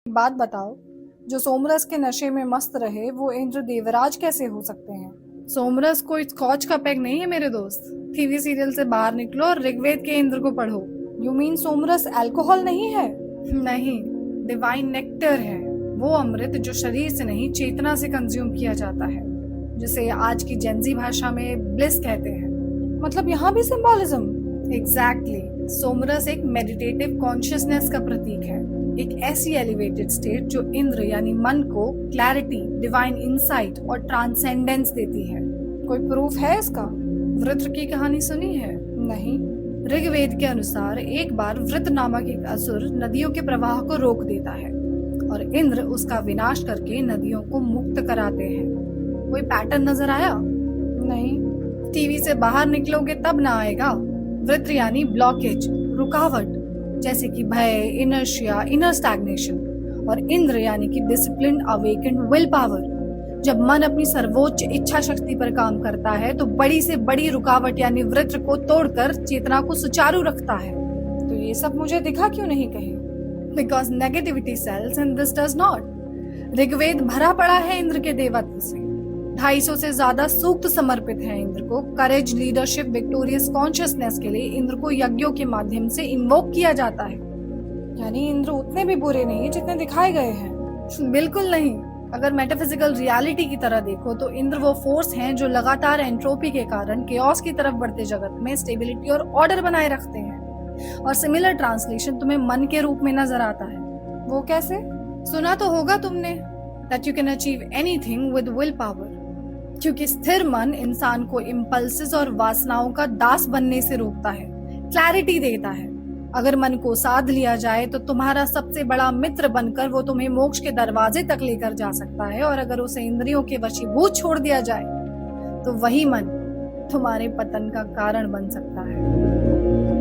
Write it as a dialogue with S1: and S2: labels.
S1: बात बताओ, जो सोमरस के नशे में मस्त रहे वो इंद्र देवराज कैसे हो सकते हैं? सोमरस कोई स्कॉच का पैक नहीं है मेरे दोस्त। टीवी सीरियल से बाहर निकलो और ऋग्वेद के इंद्र को पढ़ो। यू मीन सोमरस अल्कोहल नहीं है? नहीं, डिवाइन नेक्टर है। वो अमृत जो शरीर से नहीं चेतना से कंज्यूम किया जाता है, जिसे आज की जेंजी भाषा में ब्लिस कहते हैं। मतलब यहाँ भी सिंबॉलिज्म? एग्जैक्टली। सोमरस एक मेडिटेटिव कॉन्शियसनेस का प्रतीक है, एक ऐसी एलिवेटेड स्टेट जो इंद्र यानी मन को क्लैरिटी, डिवाइन इंसाइट और ट्रांसेंडेंस देती है। कोई प्रूफ है इसका? वृत्र की कहानी सुनी है? नहीं। ऋग्वेद के अनुसार एक बार वृत्र नामक एक असुर नदियों के प्रवाह को रोक देता है और इंद्र उसका विनाश करके नदियों को मुक्त कराते हैं। कोई पैटर्न नजर आया? नहीं। टीवी से बाहर निकलोगे तब ना आएगा। वृत्र यानी ब्लॉकेज, रुकावट, जैसे कि भय, इनर्शिया, इनर स्टैग्नेशन, और इंद्र यानी कि डिसिप्लिन, अवेकेंड विल पावर। जब मन अपनी सर्वोच्च इच्छा शक्ति पर काम करता है तो बड़ी से बड़ी रुकावट यानी वृत्र को तोड़कर चेतना को सुचारू रखता है। तो ये सब मुझे दिखा क्यों नहीं कहीं? Because negativity cells and this does not. Rigveda भरा पड़ा है इंद्र के देवत्व से। 250 से ज्यादा सूक्त समर्पित हैं इंद्र को। करेज, लीडरशिप, विक्टोरियस कॉन्शियसनेस के लिए इंद्र को यज्ञों के माध्यम से इन्वोक किया जाता है। यानी इंद्र उतने भी बुरे नहीं जितने दिखाए गए हैं? बिल्कुल नहीं। अगर मेटाफिजिकल रियलिटी की तरह देखो तो इंद्र वो फोर्स हैं जो लगातार एंट्रोपी के कारण केओस की तरफ बढ़ते जगत में स्टेबिलिटी और ऑर्डर बनाए रखते हैं। और सिमिलर ट्रांसलेशन तुम्हें मन के रूप में नजर आता है। वो कैसे? सुना तो होगा तुमने, that you can achieve anything with will power। क्योंकि स्थिर मन इंसान को इम्पल्सेस और वासनाओं का दास बनने से रोकता है, क्लैरिटी देता है। अगर मन को साध लिया जाए तो तुम्हारा सबसे बड़ा मित्र बनकर वो तुम्हें मोक्ष के दरवाजे तक लेकर जा सकता है, और अगर उसे इंद्रियों के वशीभूत छोड़ दिया जाए तो वही मन तुम्हारे पतन का कारण बन सकता है।